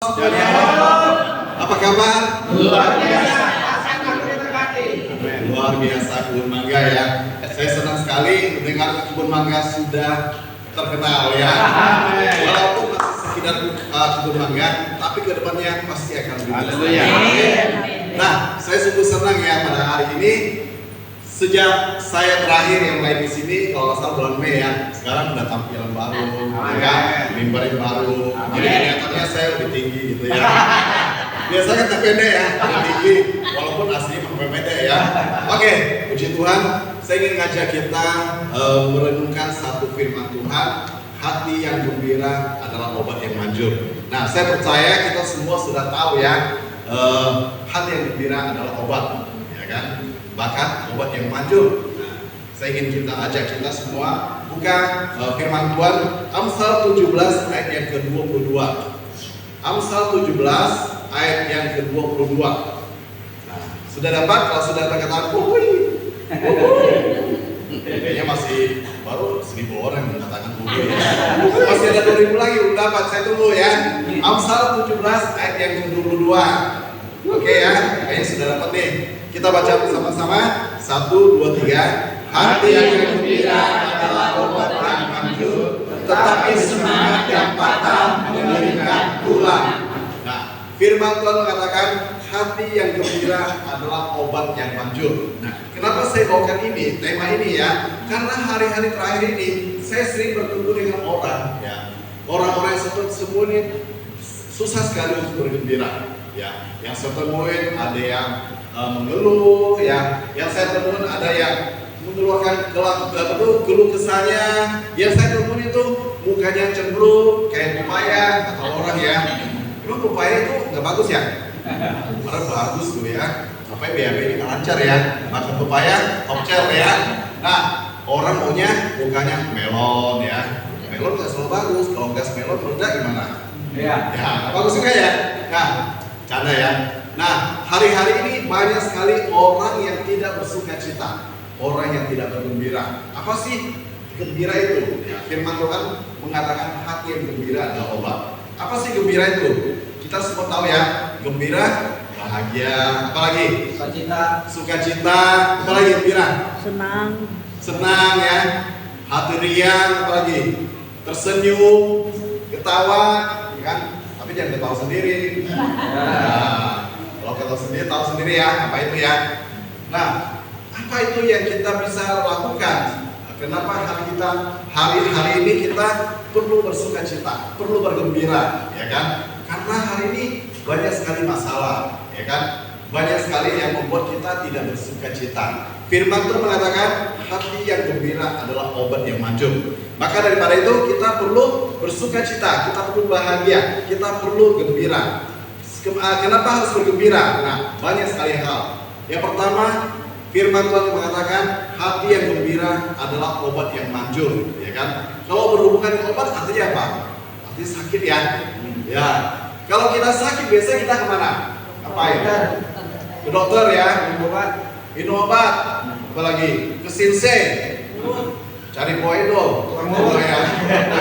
Apa kabar? Luar biasa. Luar biasa kebun mangga ya. Saya senang sekali mendengar kebun mangga sudah terkenal ya. Walaupun masih sekedar kebun mangga, tapi kedepannya pasti akan lebih besar. Nah, saya sungguh senang ya pada hari ini. Sejak saya terakhir yang main di sini, kalau nggak salah bulan Mei ya, sekarang udah tampilan baru, ya, mimbar yang baru. Jadi kelihatannya saya lebih tinggi gitu ya. Biasanya kan pendek ya, lebih tinggi, walaupun aslinya pendek ya. Oke, puji Tuhan, saya ingin ngajak kita merenungkan satu firman Tuhan. Hati yang gembira adalah obat yang manjur. Nah, saya percaya kita semua sudah tahu ya, hati yang gembira adalah obat, ya kan? Bahkan obat yang manjur. Nah, saya ingin kita ajak kita semua buka firman Tuhan Amsal 17 ayat yang ke-22. Amsal 17 ayat yang ke-22. Nah, sudah dapat? Kalau sudah katakan wuih. Kayaknya masih baru 1000 orang yang mengatakan wuih. Masih ada 2000 lagi belum dapat, saya tunggu ya. Amsal 17 ayat yang ke-22. Oke ya, kayaknya sudah dapat nih. Kita baca bersama-sama. 1, 2, 3. Hati yang gembira adalah obat yang manjur, tetapi semangat yang patah mengeringkan tulang. Nah, firman Tuhan mengatakan hati yang gembira adalah obat yang manjur. Nah, kenapa saya bawakan ini, tema ini ya? Karena hari-hari terakhir ini saya sering bertemu dengan orang ya. Orang-orang yang semuanya susah sekali untuk bergembira. Ya, yang saya temuin ada yang mengeluh, ya, yang saya temuin ada yang mengeluarkan keluh kesahnya, yang saya temuin itu mukanya cemberut kayak pepaya atau orang ya. Emang pepaya itu nggak bagus ya? Padahal bagus tuh ya. Apa BAB ini nggak lancar ya? Makan pepaya top chair ya. Nah, orang maunya mukanya melon ya. Melon nggak selalu bagus. Kalau gas melon meledak gimana? Ya, nggak bagus juga ya. Nah, canda ya. Nah, hari-hari ini banyak sekali orang yang tidak bersuka cita, orang yang tidak bergembira. Apa sih gembira itu? Ya, firman Tuhan mengatakan hati yang gembira adalah obat. Apa sih gembira itu? Kita semua tahu ya, gembira, bahagia, apalagi? Sukacita, apalagi gembira? Senang ya, hati riang, apalagi? Tersenyum, ketawa, ya kan? Tapi jangan ketawa sendiri. Nah, kalau ketawa sendiri, tahu sendiri ya, apa itu ya? Nah, apa itu yang kita bisa lakukan? Kenapa hari ini kita perlu bersuka cita, perlu bergembira, ya kan? Karena hari ini banyak sekali masalah, ya kan? Banyak sekali yang membuat kita tidak bersuka cita. Firman Tuhan mengatakan hati yang gembira adalah obat yang manjur. Maka daripada itu kita perlu bersuka cita, kita perlu bahagia, kita perlu gembira. Kenapa harus bergembira? Nah, banyak sekali hal. Yang pertama, firman Tuhan mengatakan hati yang gembira adalah obat yang manjur, ya kan? Kalau berhubungan dengan obat artinya apa? Artinya sakit ya. Ya. Kalau kita sakit biasanya kita kemana? Ngapain? Ke dokter ya. Minum obat. Apalagi ke sinse. Cari poedo, tukang urut ya.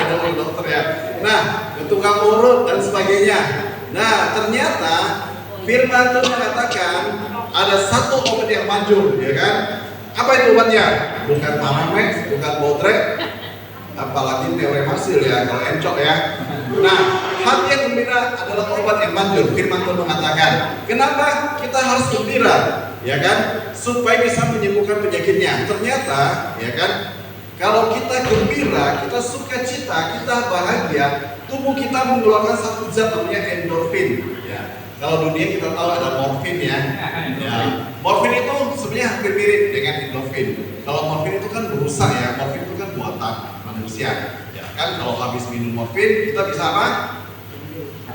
Poedo dokter ya. Nah, ke tukang urut dan sebagainya. Nah, ternyata firman Tuhan mengatakan ada satu obat yang manjur, ya kan? Apa itu obatnya? Bukan Panamex, bukan Botrek, apalagi Teoremasil ya, kalau encok ya. Nah, hati yang gembira adalah obat yang manjur. Firman Tuhan mengatakan, kenapa kita harus gembira? Ya kan? Supaya bisa menyembuhkan penyakitnya. Ternyata, ya kan? Kalau kita gembira, kita sukacita, kita bahagia, tubuh kita mengeluarkan satu zat namanya endorfin. Ya. Kalau dunia kita tahu ada morfin ya. Ya. Morfin itu sebenarnya hampir mirip dengan endorfin. Kalau morfin itu kan berusaha ya, morfin itu kan buatan manusia. Ya kan, kalau habis minum morfin kita bisa apa?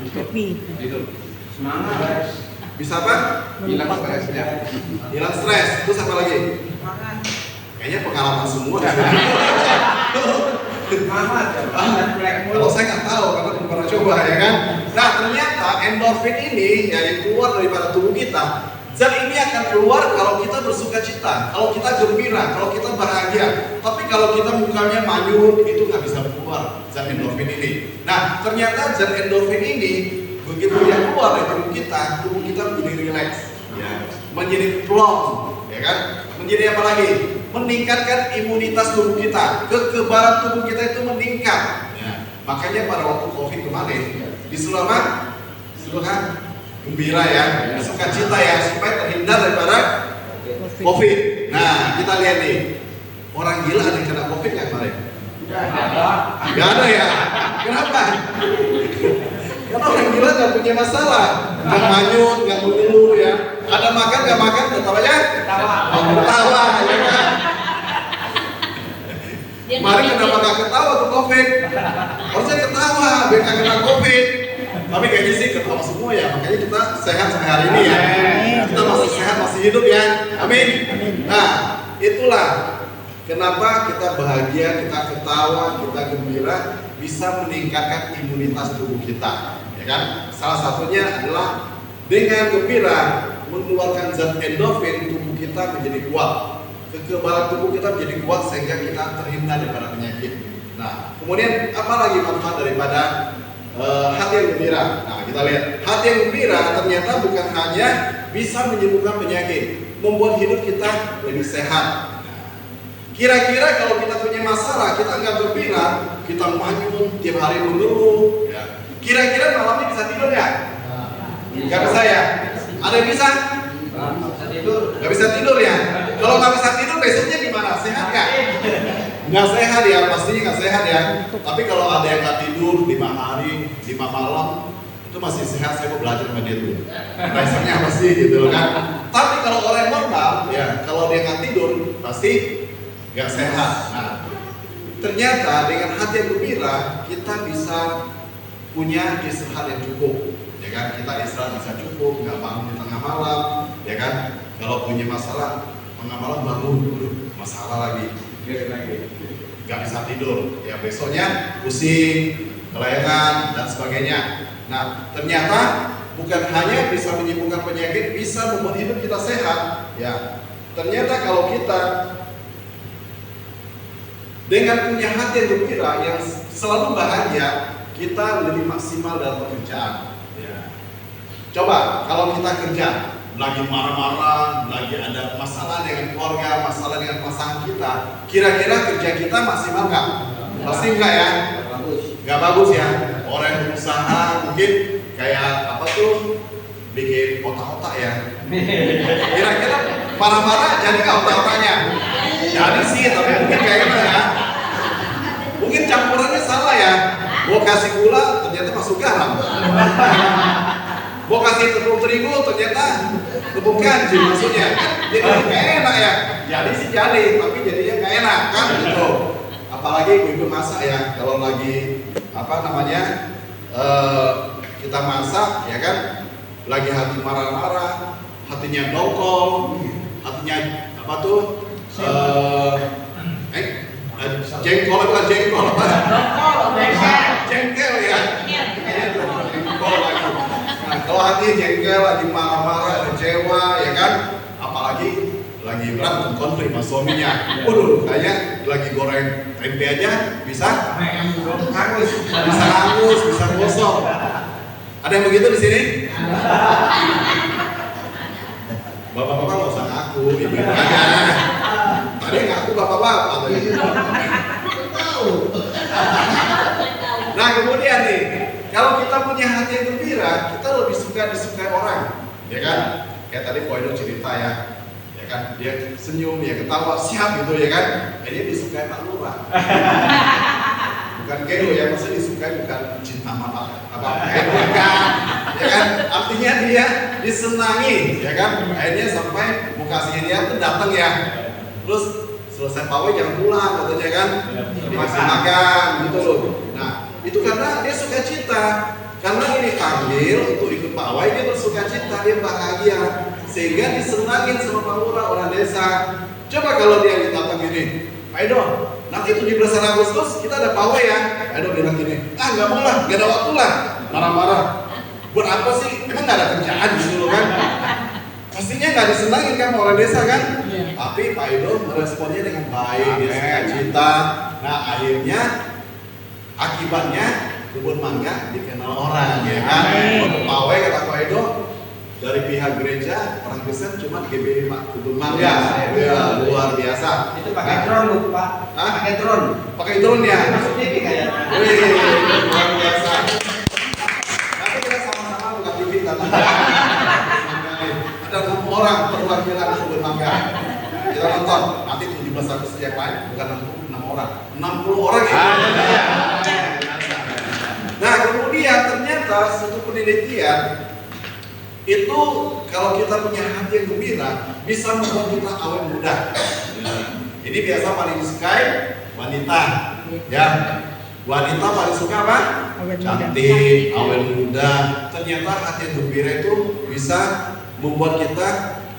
Tidur. Semangat. Bisa apa? Hilang stres ya. Hilang stres. Terus apa lagi? Kayaknya pengalaman semua. Kalau saya nggak tahu karena belum pernah coba ya kan. Nah, ternyata endorfin ini yang keluar daripada tubuh kita, zat ini akan keluar kalau kita bersuka cita, kalau kita gembira, kalau kita bahagia. Tapi kalau kita mukanya manyun, itu nggak bisa keluar zat endorfin ini. Nah, ternyata zat endorfin ini begitu tubuh kita menjadi rileks, ya, menjadi plong, ya kan? Menjadi apa lagi? Meningkatkan imunitas tubuh kita, kekebalan tubuh kita itu meningkat. Ya. Makanya pada waktu COVID kemarin di seluruh gembira ya, sukacita ya, supaya terhindar daripada COVID. Nah, kita lihat nih, orang gila ada yang kena COVID nggak kemarin? Nggak ada ya. Kenapa? Karena orang gila nggak punya masalah, nggak manyun, nggak mengeluh ya. Ada makan nggak makan, tetap aja ketawa. Ya kan? Kemarin kenapa nggak ketawa tuh COVID? Harusnya ketawa, biar nggak kena COVID. Tapi kayaknya sih ketawa semua ya, makanya kita sehat sampai hari ini ya. Kita masih sehat, masih hidup ya. Amin. Nah, itulah kenapa kita bahagia, kita ketawa, kita gembira, bisa meningkatkan imunitas tubuh kita, ya kan? Salah satunya adalah dengan gembira mengeluarkan zat endorfin, tubuh kita menjadi kuat, kekebalan tubuh kita menjadi kuat sehingga kita terhindar daripada penyakit. Nah, kemudian apa lagi manfaat daripada hati yang gembira? Nah, kita lihat hati yang gembira ternyata bukan hanya bisa menyembuhkan penyakit, membuat hidup kita lebih sehat. Kira-kira kalau kita punya masalah, kita nggak gembira, kita manyun, tiap hari mengeluh, ya. Kira-kira malamnya bisa tidur nggak? Nggak bisa ya? Ada yang bisa? Nggak bisa tidur ya? Kalau nggak bisa tidur, besoknya gimana? Sehat nggak? Nggak sehat ya, pastinya nggak sehat ya. Tapi kalau ada yang nggak tidur 5 hari, 5 malam, itu masih sehat. Saya mau belajar sama dia tuh. Dasarnya apa sih gitu kan? Tapi kalau orang normal, ya kalau dia nggak tidur, pasti nggak sehat. Nah, ternyata dengan hati yang gembira kita bisa punya istirahat yang cukup, ya kan? Kita istirahat bisa cukup, nggak bangun di tengah malam, ya kan? Kalau punya masalah tengah malam bangun, masalah lagi, nggak bisa tidur, ya besoknya pusing, kelainan dan sebagainya. Nah, ternyata bukan hanya bisa menyembuhkan penyakit, bisa membuat hidup kita sehat, ya. Ternyata kalau kita dengan punya hati yang gembira, yang selalu bahagia, kita lebih maksimal dalam pekerjaan. Ya. Coba kalau kita kerja, lagi marah-marah, lagi ada masalah dengan keluarga, masalah dengan pasangan kita, kira-kira kerja kita maksimal nggak? Pasti enggak ya? Nggak bagus ya. Orang yang berusaha mungkin kayak apa tuh, bikin otak-otak ya. Kira-kira marah-marah jadi nggak otak-otaknya? Jadi sih, tapi mungkin kayak gitu ya. Mungkin campurannya salah ya. Mau kasih gula ternyata masuk garam. Mau kasih tepung terigu ternyata tepung kanji maksudnya. Jadi nggak enak ya. Jadi sih jadi, tapi jadinya nggak enak kan gitu. Apalagi ibu-ibu masak ya. Kalau lagi apa namanya kita masak ya kan, lagi hati marah-marah, hatinya dongkol, hatinya apa tuh? Jengkol bukan jengkol apa? Jengkel ya. Jengkol lagi. Nah, kalau hati jengkel, lagi marah-marah, kecewa, ya kan? Apalagi lagi berantem konflik sama suaminya. Waduh, kayaknya lagi goreng tempe aja bisa hangus, bisa gosong. Ada yang begitu di sini? Bapak-bapak nggak usah ngaku, ibu-ibu aja. Tadi ngaku bapak-bapak tadi. Nah kemudian nih, kalau kita punya hati yang gembira, kita lebih suka disukai orang, ya kan? Kayak tadi Koido cerita ya kan? Dia senyum, dia ketawa, siap gitu ya kan? Kayaknya disukai Pak Lurah. Bukan Kedo ya, maksudnya disukai bukan cinta mama apa bukan, ya kan? Artinya dia disenangi, ya kan? Akhirnya sampai mukasihnya dia tuh datang ya. Terus selesai pawai jangan pulang katanya kan, masih makan gitu loh. Nah itu karena dia suka cita, karena ini panggil untuk ikut pawai, dia bersuka cita, dia bahagia, sehingga disenangin sama Pak Lurah orang desa. Coba kalau dia datang gini, Pak Edo, nanti 17 Agustus kita ada pawai ya. Pak Edo bilang gini, nggak mau lah, nggak ada waktu lah, marah-marah. Buat apa sih? Emang nggak ada kerjaan gitu loh kan? Pastinya nggak disenangin kan orang desa kan? Tapi Pak Edo meresponnya dengan baik, dia suka cita. Nah akhirnya akibatnya kebun mangga dikenal orang ya kan? Waktu pawai kata Pak Edo, pihak gereja orang Kristen cuma GBI Kebun Mangga. Ya, luar biasa. Itu pakai drone, Pak. Pakai drone. Pakai drone ya. Masuk TV kayaknya. Luar biasa. Nanti kita sama-sama buka TV tadi. Ada 6 orang perwakilan Kebun Mangga. Kita nonton. Nanti 17 Agustus yang lain bukan 6 orang, 60 orang ya. Nah, kemudian ternyata satu penelitian itu kalau kita punya hati yang gembira bisa membuat kita awet muda. Ini biasa paling disukai wanita, ya. Wanita paling suka apa? Cantik, awet muda. Ternyata hati yang gembira itu bisa membuat kita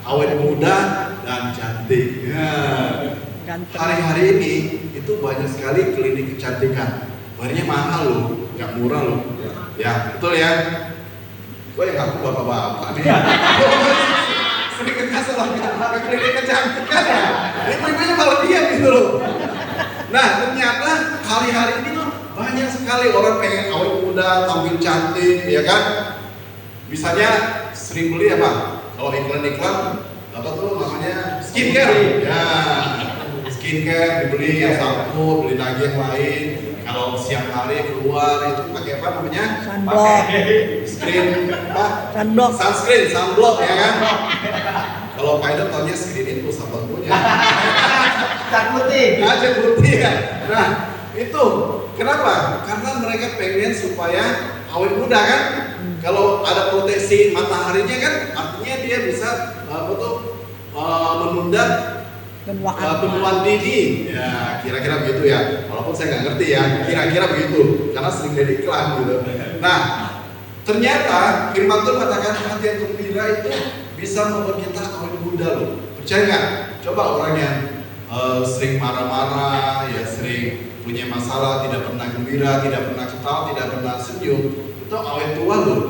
awet muda dan cantik. Ya. Hari-hari ini itu banyak sekali klinik kecantikan. Bayarnya mahal loh, nggak murah loh. Ya, betul ya. Gue yang ngaku bapak-bapak nih. Sedikit kasar lah, ke klinik kecantikan ya. Ini ibu-ibunya malah diam gitu loh. Nah, ternyata hari-hari ini tuh banyak sekali orang pengen awet muda, tampil cantik, ya kan? Misalnya sering beli apa? Kalau iklan-iklan apa tuh namanya skincare. Ya, skincare dibeli yang satu, beli lagi yang lain. Kalau siang hari keluar itu pakai apa namanya? Sunblock. Screen apa? Sunblock. Sunscreen, sunblock ya kan? Kalau pilot taunya screen itu sahabat punya. Cat putih. Aja putih ya. Nah, itu kenapa? Karena mereka pengen supaya awet muda kan? Kalau ada proteksi mataharinya kan, artinya dia bisa menunda tumbuhan dini. Ya, kira-kira begitu ya. Walaupun saya nggak ngerti ya, kira-kira begitu. Karena sering dari iklan gitu. Nah, ternyata firman Tuhan katakan hati yang gembira itu bisa membuat kita awet muda loh. Percaya nggak? Coba orang yang sering marah-marah, ya sering punya masalah, tidak pernah gembira, tidak pernah ketawa, tidak pernah senyum, itu awet tua loh.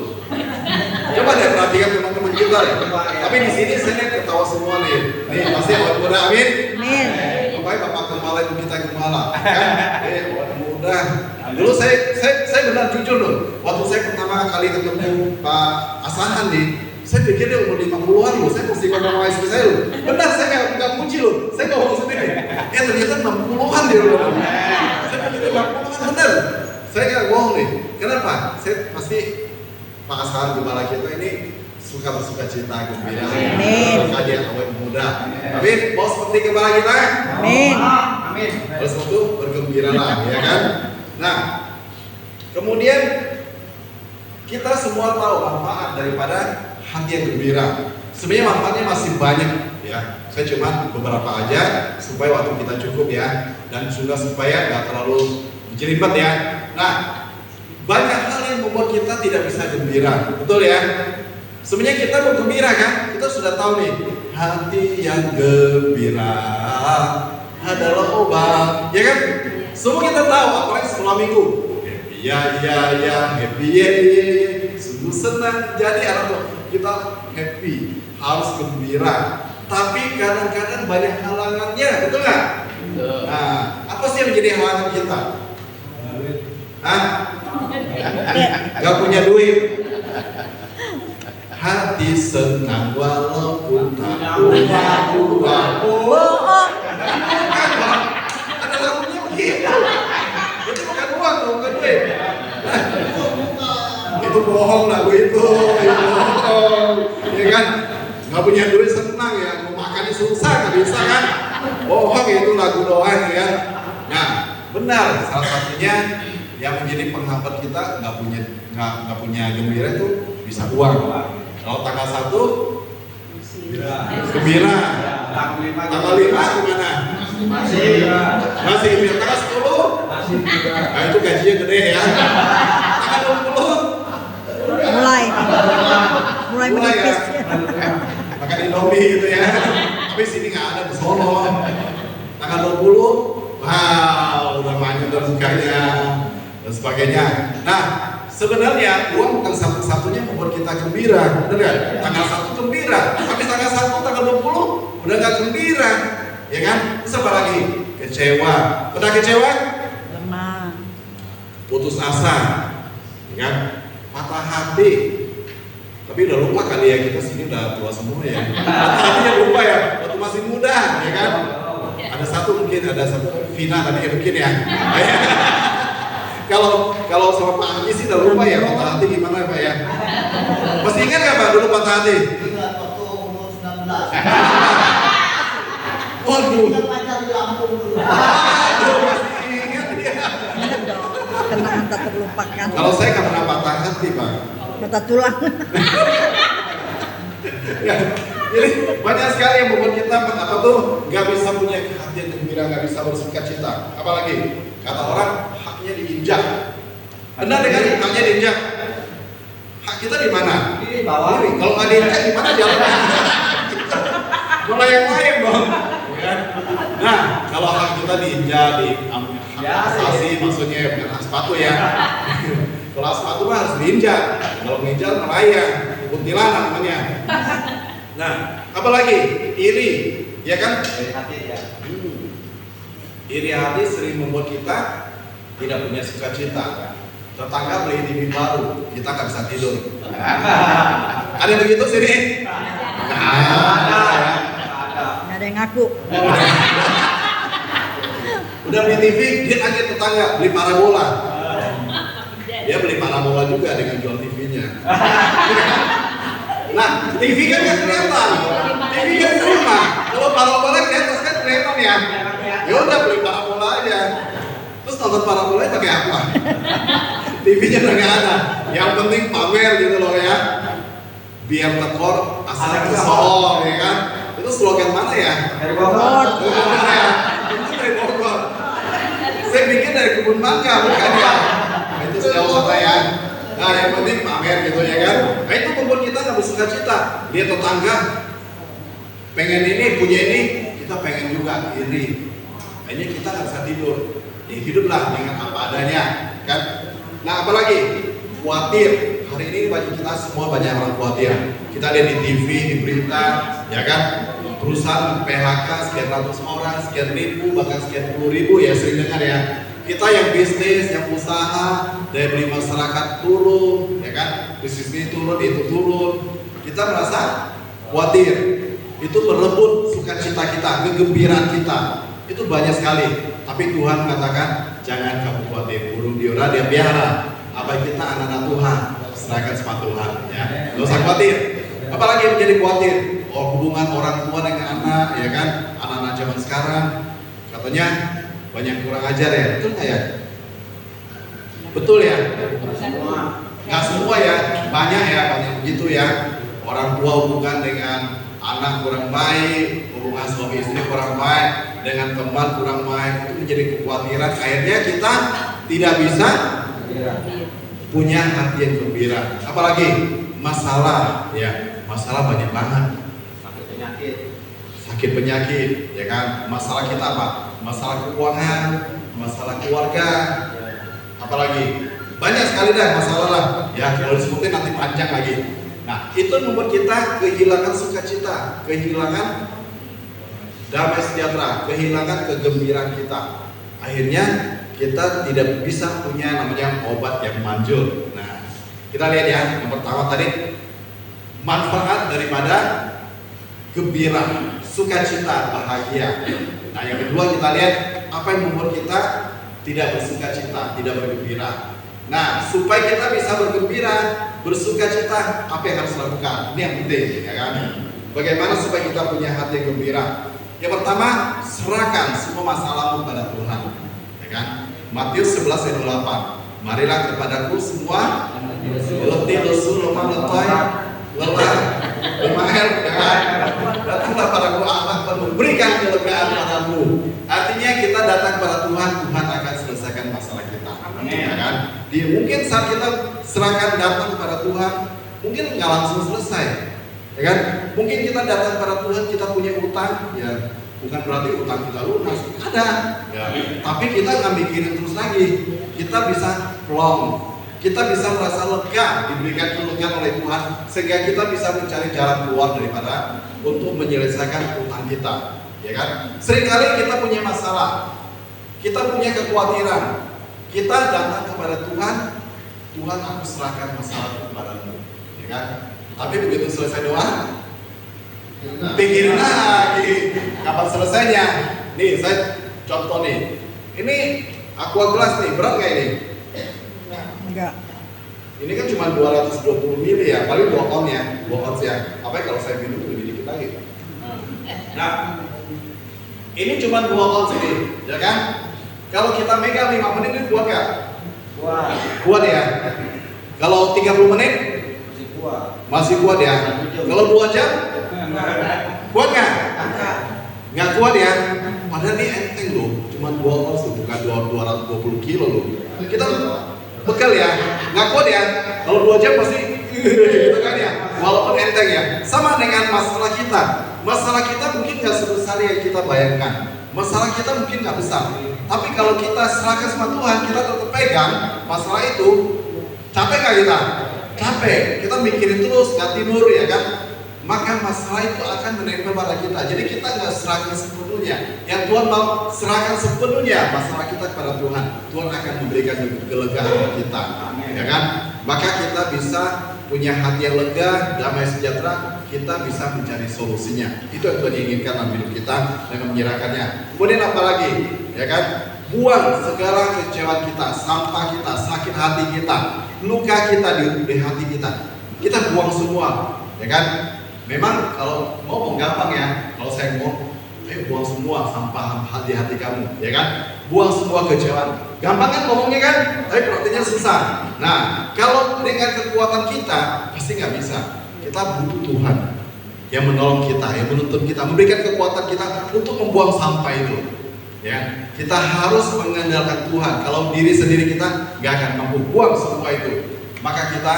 Coba deh perhatikan teman-teman kita ya. Tapi di sini saya ketawa semua nih. Nih pasti awet muda, amin. Amin. Bapak Bapak Gembala, Ibu kita Gembala, kan? Awet muda. Dulu saya benar jujur loh. Waktu saya pertama kali ketemu Pak Asahan nih, saya pikir dia umur 50-an loh. Saya mesti ngomong sama istri saya loh. Benar, saya nggak puji loh. Saya ngomong sendiri. Ternyata 60-an dia loh. Saya pikir 60-an benar. Saya nggak bohong nih. Kenapa? Saya pasti Pak Asahan Gembala kita ini suka bersuka cita gembira. Amin. Maka dia awet muda. Amin. Mau seperti Gembala kita? Amin. Amin. Oleh sebab itu bergembira lah, ya kan? Nah, kemudian kita semua tahu manfaat daripada hati yang gembira. Sebenarnya manfaatnya masih banyak, ya. Saya cuma beberapa aja supaya waktu kita cukup ya, dan juga supaya nggak terlalu jelimet ya. Nah, banyak hal yang membuat kita tidak bisa gembira, betul ya? Sebenarnya kita mau gembira kan? Kita sudah tahu nih, hati yang gembira adalah obat, ya kan? Semua kita tahu, apalagi sekolah minggu. Happy ya, happy ya, sungguh senang. Jadi anak kita happy, harus gembira. Tapi kadang-kadang banyak halangannya, betul nggak? Nah, apa sih yang menjadi halangan kita? Hah? Gak punya duit. Hati senang walaupun tak punya uang. Bohong. Ada lagunya begitu. Itu bukan uang, bukan duit. Itu bohong lagu itu bohong. Ya kan? Gak punya duit senang ya, mau makannya susah, gak bisa kan? Bohong itu lagu doang ya. Nah, benar. Salah satunya yang menjadi penghambat kita nggak punya gembira itu bisa uang. Kalau tanggal 1 gembira, tanggal 5 gimana? Masih gembira. Tanggal 10 nah itu gajinya gede ya. Tanggal 20 mulai menipis. Ya. Makan Indomie gitu ya. Tapi sini nggak ada di Solo. Tanggal 20 wow, udah maju rezekinya dan sebagainya. Nah, sebenarnya uang bukan satu-satunya membuat kita gembira, benar nggak? Tanggal 1 gembira, tapi tanggal 1, tanggal 20 udah nggak gembira, ya kan? Terus apa lagi? Kecewa. Pernah kecewa? Lemah. Putus asa, ya kan? Patah hati. Tapi udah lupa kali ya, kita sini udah tua semua ya. Hatinya lupa ya, waktu masih muda, ya kan? Ada satu Vina tadi ya mungkin ya. Kalau sama Pak Haji sih udah lupa ya, patah hati gimana Pak ya? Masih ingat nggak Pak dulu patah hati? Ingat waktu umur 19. Waduh. Kita pacar di Lampung dulu. Masih ingat dia. Ingat dong, kenangan tak terlupakan. Kalau saya nggak pernah patah hati Pak. Mata tulang. Ya, jadi banyak sekali yang membuat kita apa tuh nggak bisa punya hati yang gembira, nggak bisa bersuka cita. Apalagi kata orang haknya diinjak. Benar dengan haknya diinjak. Hak kita di mana? Di bawah. Kalau nggak diinjak di mana jalannya? Mulai yang lain dong. Ya. Nah, kalau hak kita diinjak di asasi maksudnya bukan hak sepatu ya. Kalau hak sepatu mah harus diinjak. Kalau nginjak melayang, kuntilanak namanya. Nah, apalagi iri, ya kan? Dari hati ya. Iri hati sering membuat kita tidak punya sukacita. Tetangga beli TV baru, kita nggak bisa tidur. Ada yang begitu sini? Nggak ada. Nggak ada yang ngaku. Udah beli TV, dia aja tetangga beli parabola. Dia beli parabola juga dengan jual TV-nya. Nah, TV kan nggak kelihatan. TV kan di rumah. Kalau parabola kelihatan kan kelihatan ya. Ya udah beli parabola aja. Terus nonton parabola pakai apa? TV-nya udah nggak ada. Yang penting pamer gitu loh ya. Biar tekor asal kesohor ya kan. Itu slogan mana ya? Dari Bogor. Bogor ya. Itu dari Bogor. Saya bikin dari kebun mangga bukan ya. Itu sejauh kata ya. Nah yang penting pamer gitu ya kan. Nah itu membuat kita nggak bersuka cita. Dia tetangga pengen ini punya ini, kita pengen juga iri. Kayaknya kita nggak bisa tidur. Ya hiduplah dengan apa adanya kan. Nah apalagi khawatir. Hari ini bagi kita semua banyak orang khawatir. Kita lihat di TV, di berita, ya kan. Perusahaan PHK sekian ratus orang, sekian ribu, bahkan sekian puluh ribu ya sering dengar ya. Kita yang bisnis, yang usaha, daya beli masyarakat turun, ya kan? Bisnis ini turun, itu turun. Kita merasa khawatir. Itu merebut sukacita kita, kegembiraan kita. Itu banyak sekali. Tapi Tuhan mengatakan, jangan kamu khawatir. Burung diora dia pelihara. Apa kita anak-anak Tuhan? Serahkan sama Tuhan. Ya, nggak usah khawatir. Apalagi yang menjadi khawatir? Oh, hubungan orang tua dengan anak, ya kan? Anak-anak zaman sekarang, katanya banyak kurang ajar ya, betul nggak ya? Betul ya? Nggak semua ya, banyak begitu ya. Orang tua hubungan dengan anak kurang baik, hubungan suami istri kurang baik, dengan teman kurang baik, itu menjadi kekhawatiran. Akhirnya kita tidak bisa punya hati yang gembira. Apalagi masalah, ya masalah banyak banget. Sakit penyakit, ya kan? Masalah kita apa? Masalah keuangan, masalah keluarga, apalagi banyak sekali dah masalah lah. Ya kalau disebutin nanti panjang lagi. Nah itu membuat kita kehilangan sukacita, kehilangan damai sejahtera, kehilangan kegembiraan kita. Akhirnya kita tidak bisa punya namanya obat yang manjur. Nah kita lihat ya, yang pertama tadi manfaat daripada gembira, sukacita, bahagia. Nah yang kedua kita lihat apa yang membuat kita tidak bersukacita, tidak bergembira. Nah supaya kita bisa bergembira, bersukacita, apa yang harus dilakukan? Ini yang penting, ya kan? Bagaimana supaya kita punya hati yang gembira? Yang pertama, serahkan semua masalahmu pada Tuhan, ya kan? Matius 11:28. Marilah kepadaku semua letih, lesu, lemah, letih, lelah, lemahel, ya kan? Datanglah padaku, aku akan memberikan kelegaan padamu. Artinya kita datang pada Tuhan, Tuhan akan selesaikan masalah kita, ya kan? Mungkin saat kita serahkan datang kepada Tuhan, mungkin nggak langsung selesai, ya kan? Mungkin kita datang pada Tuhan, kita punya utang, ya bukan berarti utang kita lunas, ada, ya. Tapi kita nggak mikirin terus lagi, kita bisa plong. Kita bisa merasa lega, diberikan kelegaan oleh Tuhan, sehingga kita bisa mencari jalan keluar daripada untuk menyelesaikan utang kita, ya kan? Seringkali kita punya masalah, kita punya kekhawatiran, kita datang kepada Tuhan, Tuhan aku serahkan masalah kepadamu, ya kan? Tapi begitu selesai doa, pikirin lagi kapan selesainya. Nih saya contoh nih, ini aqua gelas nih, berat nggak ini? Enggak. Ini kan cuma 220 mili ya, paling 2 on ya, 2 ons ya. Apa kalau saya minum lebih dikit lagi? Nah, ini cuma 2 ons ini, ya kan? Kalau kita megang 5 menit ini kuat nggak? Kuat ya. Kalau 30 menit masih kuat ya. Kalau 2 jam kuat nggak? Nggak kuat ya. Padahal ini enteng loh, cuma 2 ons loh, bukan 220 kilo loh. Kita bekal ya, nggak kuat ya. Kalau 2 jam pasti gitu kan ya. Walaupun enteng ya. Sama dengan masalah kita. Masalah kita mungkin nggak sebesar yang kita bayangkan. Masalah kita mungkin nggak besar. Tapi kalau kita serahkan sama Tuhan, kita tetap pegang masalah itu. Capek nggak kita? Capek. Kita mikirin terus, nggak tidur ya kan? Maka masalah itu akan menempel pada kita. Jadi kita nggak serahkan sepenuhnya. Yang Tuhan mau serahkan sepenuhnya masalah kita kepada Tuhan. Tuhan akan memberikan kelegaan kepada kita, ya kan? Maka kita bisa punya hati yang lega, damai sejahtera. Kita bisa mencari solusinya. Itu yang Tuhan inginkan dalam hidup kita dengan menyerahkannya. Kemudian apa lagi, ya kan? Buang segala kecewaan kita, sampah kita, sakit hati kita, luka kita di hati kita. Kita buang semua, ya kan? Memang kalau ngomong gampang ya, kalau saya ngomong, buang semua sampah hati kamu, ya kan? Buang semua kecewaan. Gampang kan ngomongnya kan? Tapi praktiknya susah. Nah, kalau dengan kekuatan kita, pasti nggak bisa. Kita butuh Tuhan yang menolong kita, yang menuntun kita, memberikan kekuatan kita untuk membuang sampah itu. Ya, kita harus mengandalkan Tuhan. Kalau diri sendiri kita nggak akan mampu buang semua itu, maka kita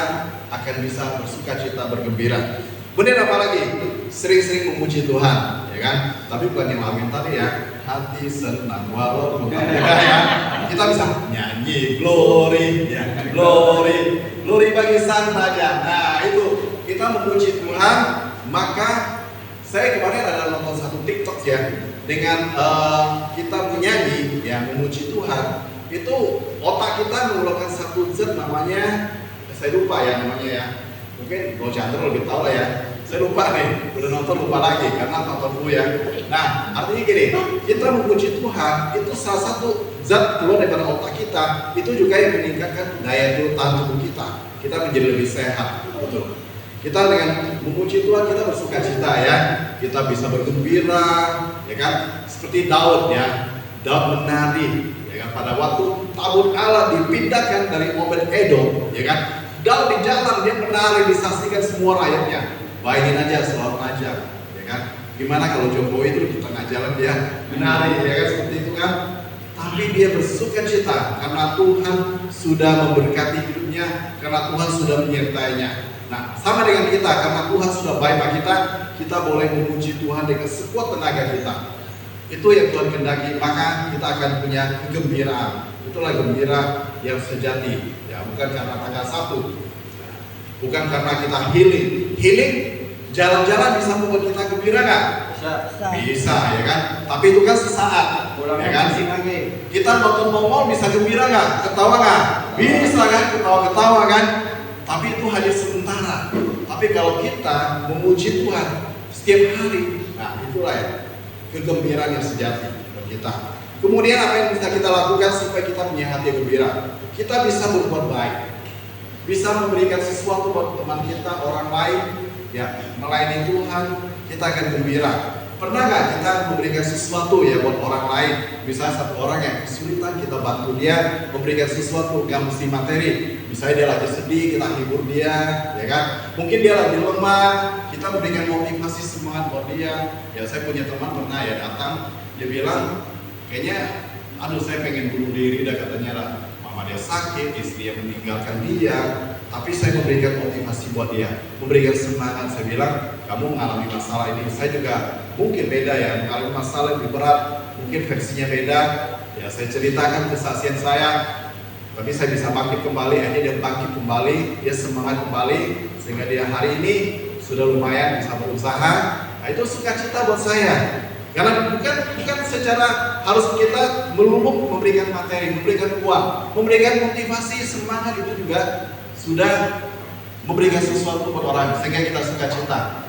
akan bisa bersukacita, bergembira. Kemudian apa lagi? Sering-sering memuji Tuhan, ya kan? Tapi bukan yang lamin tadi ya. Hati senang walau bukan ya. Kita bisa nyanyi glory, ya glory, glory bagi Sang Raja. Nah itu kita memuji Tuhan. Maka saya kemarin ada nonton satu TikTok ya, dengan kita menyanyi, ya memuji Tuhan. Itu otak kita mengeluarkan satu zat namanya, saya lupa ya namanya ya. Mungkin Bro Chandra lebih tahu lah ya. Saya lupa nih, udah nonton lupa lagi karena nonton dulu ya. Nah, artinya gini, kita memuji Tuhan itu salah satu zat keluar daripada otak kita, itu juga yang meningkatkan daya tahan tubuh kita. Kita menjadi lebih sehat, betul. Kita dengan memuji Tuhan kita bersukacita ya. Kita bisa bergembira, ya kan? Seperti Daud ya. Daud menari, ya kan? Pada waktu tabut Allah dipindahkan dari Obed Edom, ya kan? Daud di jalan dia menari disaksikan semua rakyatnya. Bayangin aja seorang raja, ya kan? Gimana kalau Jokowi itu di tengah jalan dia menari, ya kan? Seperti itu kan? Tapi dia bersukacita karena Tuhan sudah memberkati hidupnya, karena Tuhan sudah menyertainya. Nah, sama dengan kita, karena Tuhan sudah baik bagi kita, kita boleh memuji Tuhan dengan sekuat tenaga kita. Itu yang Tuhan kehendaki, maka kita akan punya kegembiraan. Itulah gembira yang sejati, ya bukan karena tanggal 1. Bukan karena kita healing, jalan-jalan bisa membuat kita gembira nggak? Bisa, ya kan? Tapi itu kan sesaat, ya kan? Kita nonton mall bisa gembira nggak? Ketawa nggak? Bisa kan? Ketawa kan? Tapi itu hanya sementara. Tapi kalau kita memuji Tuhan setiap hari, nah itulah ya kegembiraan yang sejati bagi kita. Kemudian apa yang bisa kita lakukan supaya kita punya hati yang gembira? Kita bisa berbuat baik. Bisa memberikan sesuatu buat teman kita, orang lain, ya melayani Tuhan, kita akan gembira. Pernah nggak kita memberikan sesuatu ya buat orang lain? Misalnya satu orang yang kesulitan, kita bantu dia, memberikan sesuatu, nggak mesti materi. Misalnya dia lagi sedih, kita hibur dia, ya kan? Mungkin dia lagi lemah, kita memberikan motivasi semangat buat dia. Ya saya punya teman pernah ya datang, dia bilang, kayaknya, aduh saya pengen bunuh diri, dah katanya lah. Dia sakit, istri yang meninggalkan dia, tapi saya memberikan motivasi buat dia, memberikan semangat. Saya bilang, kamu mengalami masalah ini, saya juga mungkin beda ya, mengalami masalah lebih berat, mungkin versinya beda. Ya saya ceritakan kesaksian saya, tapi saya bisa bangkit kembali. Akhirnya dia bangkit kembali, dia semangat kembali, sehingga dia hari ini sudah lumayan bisa berusaha. Nah, itu sukacita buat saya. Karena bukan secara harus kita melulu memberikan materi, memberikan uang, memberikan motivasi, semangat, itu juga sudah memberikan sesuatu buat orang sehingga kita sukacita.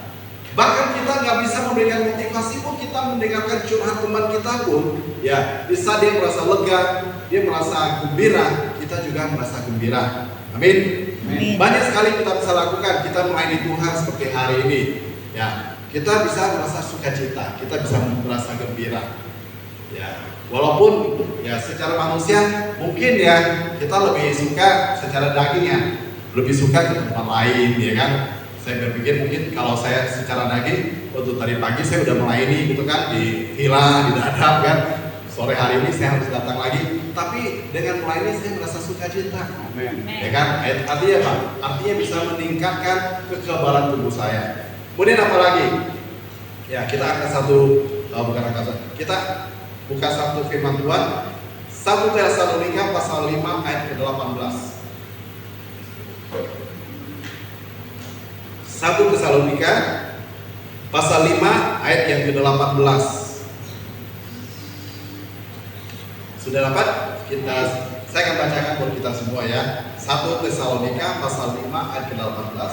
Bahkan kita nggak bisa memberikan motivasi pun, kita mendengarkan curhat teman kita pun, ya bisa dia merasa lega, dia merasa gembira, kita juga merasa gembira. Amin. Amin. Banyak sekali kita bisa lakukan, kita melayani Tuhan seperti hari ini, ya kita bisa merasa sukacita, kita bisa merasa gembira. Ya, walaupun ya secara manusia mungkin ya kita lebih suka secara dagingnya, lebih suka ke tempat lain, ya kan? Saya berpikir mungkin kalau saya secara daging, waktu tadi pagi saya udah melayani gitu kan di villa, di dadap kan. Sore hari ini saya harus datang lagi, tapi dengan melayani saya merasa sukacita. Ya kan? Artinya apa? Artinya bisa meningkatkan kekebalan tubuh saya. Kemudian apa lagi? Ya kita akan kita buka satu firman Tuhan, 1 Tesalonika pasal 5 ayat ke-18. 1 Tesalonika pasal 5 ayat yang ke-18. Sudah dapat? Saya akan bacakan buat kita semua ya. 1 Tesalonika pasal 5 ayat ke-18.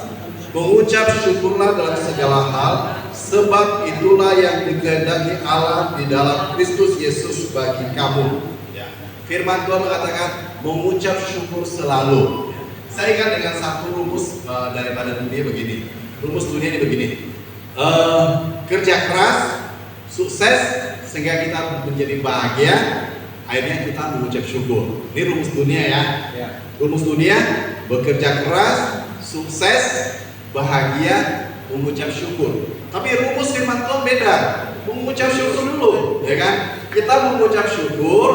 Mengucap syukurlah dalam segala hal, sebab itulah yang dikehendaki Allah di dalam Kristus Yesus bagi kamu. Ya. Firman Tuhan mengatakan mengucap syukur selalu. Saya ingat dengan satu rumus daripada dunia begini. Rumus dunia ini begini. Kerja keras, sukses, sehingga kita menjadi bahagia. Akhirnya kita mengucap syukur. Ini rumus dunia ya. Rumus dunia, bekerja keras, sukses, bahagia, mengucap syukur. Tapi rumus firman Tuhan beda. Mengucap syukur dulu, ya kan? Kita mengucap syukur,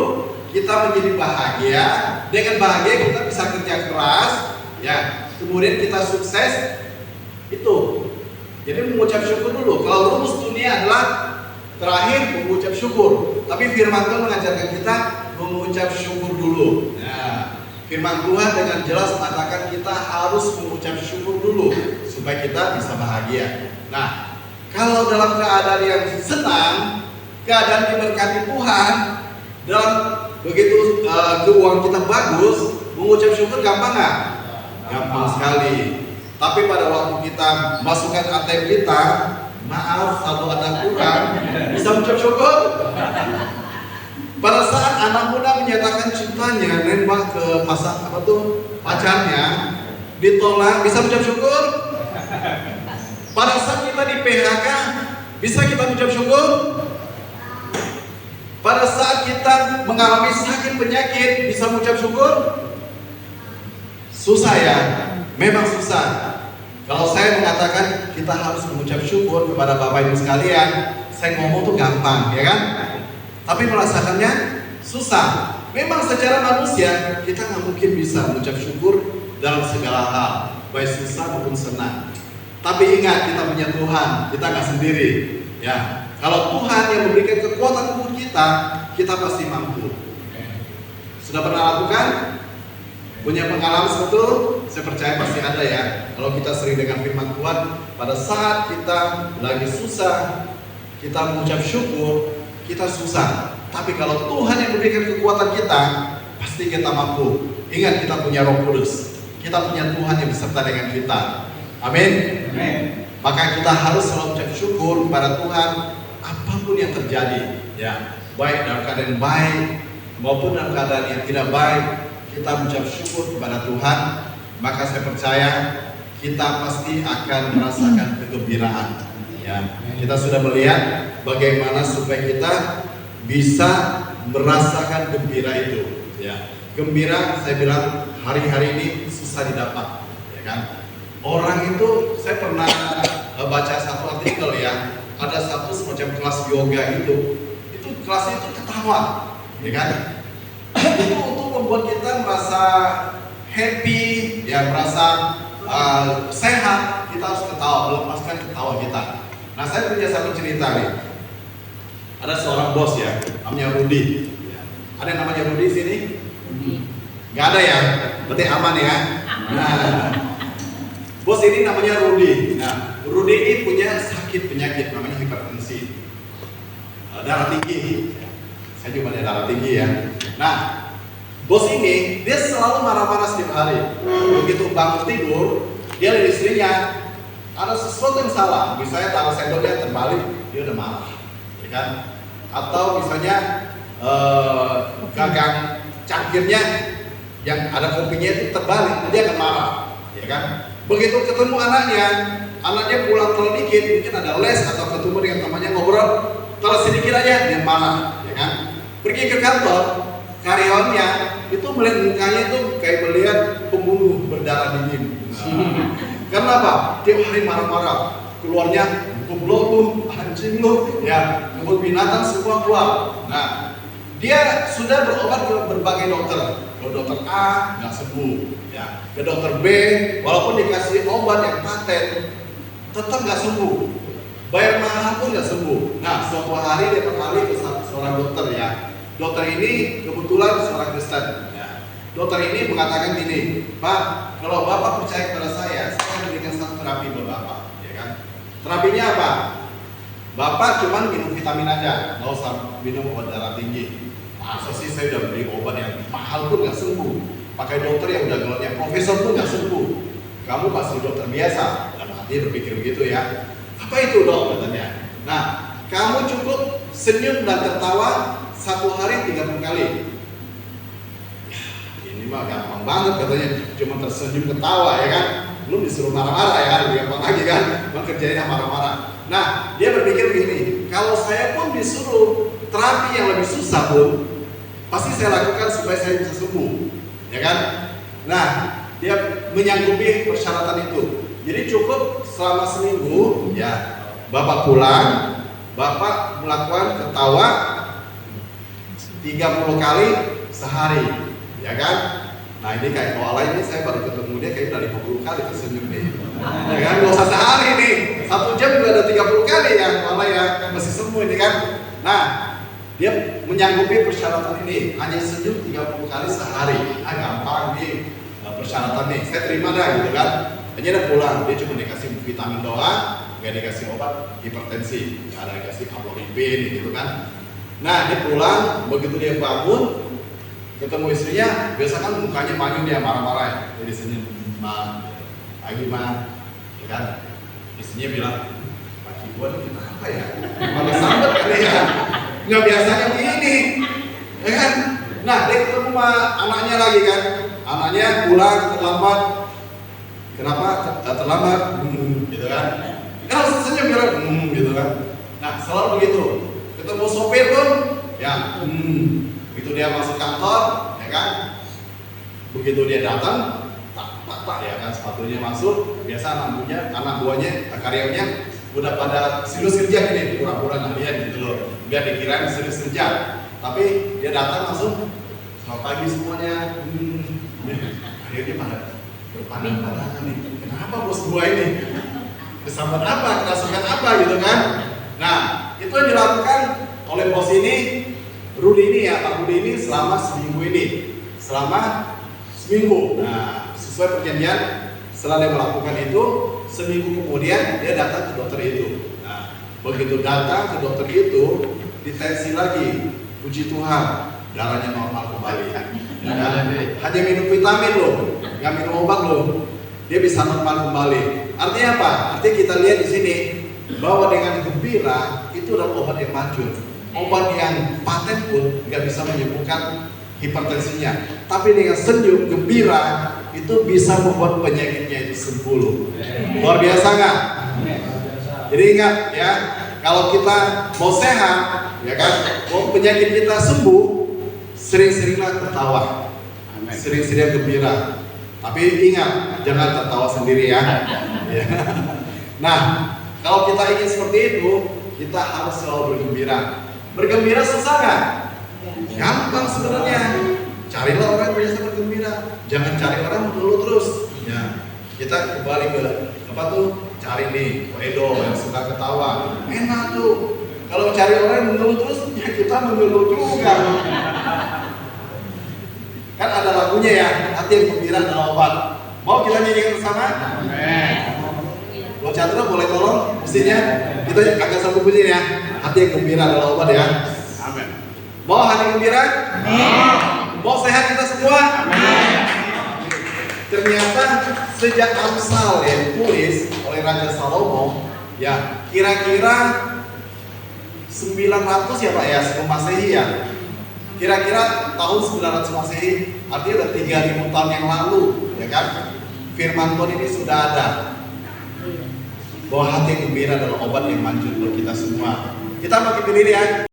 kita menjadi bahagia. Dengan bahagia kita bisa kerja keras, ya. Kemudian kita sukses. Itu. Jadi mengucap syukur dulu. Kalau rumus dunia adalah terakhir mengucap syukur. Tapi firman Tuhan mengajarkan kita mengucap syukur dulu. Nah, firman Tuhan dengan jelas mengatakan kita harus mengucap syukur dulu supaya kita bisa bahagia. Nah, kalau dalam keadaan yang senang, keadaan diberkati Tuhan, dalam begitu keuangan kita bagus, mengucap syukur gampang nggak? Gampang sekali. Tapi pada waktu kita masukkan ATM kita, maaf saldo Anda kurang, bisa mengucap syukur? Pada saat anak muda menyatakan cintanya nembak ke pacarnya, ditolak, bisa mengucap syukur? Pada saat kita di PHK, bisa kita mengucap syukur? Pada saat kita mengalami sakit penyakit, bisa mengucap syukur? Susah ya, memang susah. Kalau saya mengatakan kita harus mengucap syukur kepada Bapak Ibu sekalian, saya ngomong tuh gampang, ya kan? Tapi merasakannya susah. Memang secara manusia kita nggak mungkin bisa mengucap syukur dalam segala hal, baik susah maupun senang. Tapi ingat, kita punya Tuhan, kita nggak sendiri. Ya, kalau Tuhan yang memberikan kekuatan tubuh kita pasti mampu. Sudah pernah lakukan? Punya pengalaman seperti itu? Saya percaya pasti ada ya. Kalau kita sering dengan firman Tuhan, pada saat kita lagi susah, kita mengucap syukur, kita susah. Tapi kalau Tuhan yang memberikan kekuatan kita, pasti kita mampu. Ingat, kita punya Roh Kudus. Kita punya Tuhan yang beserta dengan kita. Amin. Maka kita harus selalu mengucap syukur kepada Tuhan apapun yang terjadi. Ya, baik dalam keadaan baik maupun dalam keadaan yang tidak baik, kita mengucap syukur kepada Tuhan. Maka saya percaya kita pasti akan merasakan kegembiraan. Ya, kita sudah melihat bagaimana supaya kita bisa merasakan gembira itu. Ya, gembira saya bilang hari-hari ini susah didapat, ya kan? Orang itu, saya pernah baca satu artikel ya, ada satu semacam kelas yoga itu kelas itu ketawa, ya kan? Itu untuk membuat kita merasa happy, ya merasa sehat. Kita harus ketawa, melepaskan ketawa kita. Nah, saya punya satu cerita nih. Ada seorang bos ya, namanya Rudy. Ada yang namanya Rudy di sini? Gak ada ya? Berarti aman ya? Nah, bos ini namanya Rudy. Nah, Rudy ini punya sakit penyakit namanya hipertensi, darah tinggi. Saya juga ada darah tinggi ya. Nah, bos ini dia selalu marah-marah setiap hari. Begitu bangun tidur, dia lihat istrinya ada sesuatu yang salah, misalnya taruh sendoknya terbalik, dia udah marah, ya kan? Atau misalnya gagang cangkirnya yang ada kopinya itu terbalik, dia akan marah, ya kan? Begitu ketemu anaknya pulang telat dikit, mungkin ada les atau ketemu dengan temannya ngobrol, telat sedikit aja dia marah, ya kan? Pergi ke kantor, karyawannya itu melihat mukanya itu kayak melihat pembunuh berdarah dingin. Karena apa? Tiap hari marah-marah, keluarnya goblok lu, anjing lu, ya kebun binatang semua keluar. Nah, dia sudah berobat ke berbagai dokter. Ke dokter A nggak sembuh, ya. Ke dokter B, walaupun dikasih obat yang paten, tetap nggak sembuh. Bayar mahal pun nggak sembuh. Nah, suatu hari dia beralih ke seorang dokter, ya. Dokter ini kebetulan seorang Kristen. Ya. Dokter ini mengatakan gini, Pak, kalau Bapak percaya kepada saya berikan satu terapi buat Bapak, ya kan? Terapinya apa? Bapak cuma minum vitamin aja, nggak usah minum obat darah tinggi. Masa sih saya udah beli obat yang mahal pun nggak sembuh, pakai dokter yang udah gelarnya profesor pun nggak sembuh. Kamu masih dokter biasa, dan hati berpikir begitu ya. Apa itu dok katanya? Nah, kamu cukup senyum dan tertawa satu hari 30 kali. Ya, ini mah gampang banget katanya, cuma tersenyum ketawa ya kan. Belum disuruh marah-marah ya, lebih gampang lagi kan, cuma kerjanya marah-marah. Nah, dia berpikir begini, kalau saya pun disuruh terapi yang lebih susah pun, pasti saya lakukan supaya saya bisa sembuh, ya kan? Nah, dia menyanggupi persyaratan itu. Jadi cukup selama seminggu, ya, Bapak pulang, Bapak melakukan ketawa 30 kali sehari, ya kan? Nah ini kayak koala ini saya baru ketemu dia kayak udah 50 kali tersenyum nih, ya kan? Gak usah sehari nih, 1 jam juga ada 30 kali ya koala ya, masih sembuh ini kan? Nah dia menyanggupi persyaratan ini, hanya senyum 30 kali sehari. Ah gampang nih persyaratan nih, saya terima dah gitu kan. Hanya dia pulang, dia cuma dikasih vitamin doang, gak dikasih obat hipertensi, gak ada dikasih amlodipin gitu kan. Nah dia pulang, begitu dia bangun ketemu istrinya, biasa kan mukanya manyun dia marah-marah ya. Jadi senyum, ma, pagi ma, ya kan. Istrinya bilang, pagi gua ini kenapa ya? Malah sambet kali ya, nggak biasanya begini, ya kan. Nah dia ketemu sama anaknya lagi kan, anaknya pulang terlambat. Kenapa terlambat? Gitu kan. Kalau senyum gitu kan. Nah selalu begitu. Ketemu sopir pun, ya, begitu dia masuk kantor, ya kan. Begitu dia datang, tak ya kan sepatunya masuk. Biasa anak buahnya, karyawannya udah pada serius kerja gini, pura-pura nggak lihat gitu loh. Biar dikirain serius kerja. Tapi dia datang langsung, selamat pagi semuanya. Akhirnya pada berpandang-pandangan nih, kenapa bos gua ini? Kesambat apa, kerasukan apa gitu kan? Nah, itu yang dilakukan oleh bos ini, Rudi ini ya, Pak Rudi ini selama seminggu ini, selama seminggu. Nah, sesuai perjanjian, setelah dia melakukan itu, seminggu kemudian dia datang ke dokter itu. Nah, begitu datang ke dokter itu, ditensi lagi, puji Tuhan, darahnya normal kembali. Nah, hanya minum vitamin loh, nggak minum obat loh, dia bisa normal kembali. Artinya apa? Artinya kita lihat di sini bahwa dengan gembira itu adalah obat yang manjur. Obat yang paten pun nggak bisa menyembuhkan hipertensinya, tapi dengan senyum gembira itu bisa membuat penyakitnya itu sembuh loh. Luar biasa nggak? Jadi ingat ya, kalau kita mau sehat, ya kan, mau penyakit kita sembuh, sering-seringlah tertawa, sering-sering gembira. Tapi ingat, jangan tertawa sendiri ya. Nah, kalau kita ingin seperti itu, kita harus selalu bergembira. Bergembira susah nggak? Gampang sebenarnya. Carilah orang yang biasa bergembira. Jangan cari orang mengeluh terus. Ya, kita kembali ke apa tuh? Cari nih, Edo yang suka ketawa. Enak tuh. Kalau cari orang yang mengeluh terus, ya kita mengeluh juga. Kan ada lagunya ya, hati yang gembira adalah obat. Mau kita nyanyikan bersama? Lo Chandra boleh tolong mestinya kita agak satu bunyi ya. Hati yang gembira adalah obat ya. Amin. Mau hati gembira? Amin. Mau sehat kita semua? Amin. Ternyata sejak Amsal ya ditulis oleh Raja Salomo, ya kira-kira 900 ya Pak ya sebelum Masehi ya. Kira-kira tahun 900 Masehi, artinya udah 3000 tahun yang lalu, ya kan? Firman Tuhan ini sudah ada. Bahwa hati yang gembira adalah obat yang manjur buat kita semua. Kita makin berdiri ya.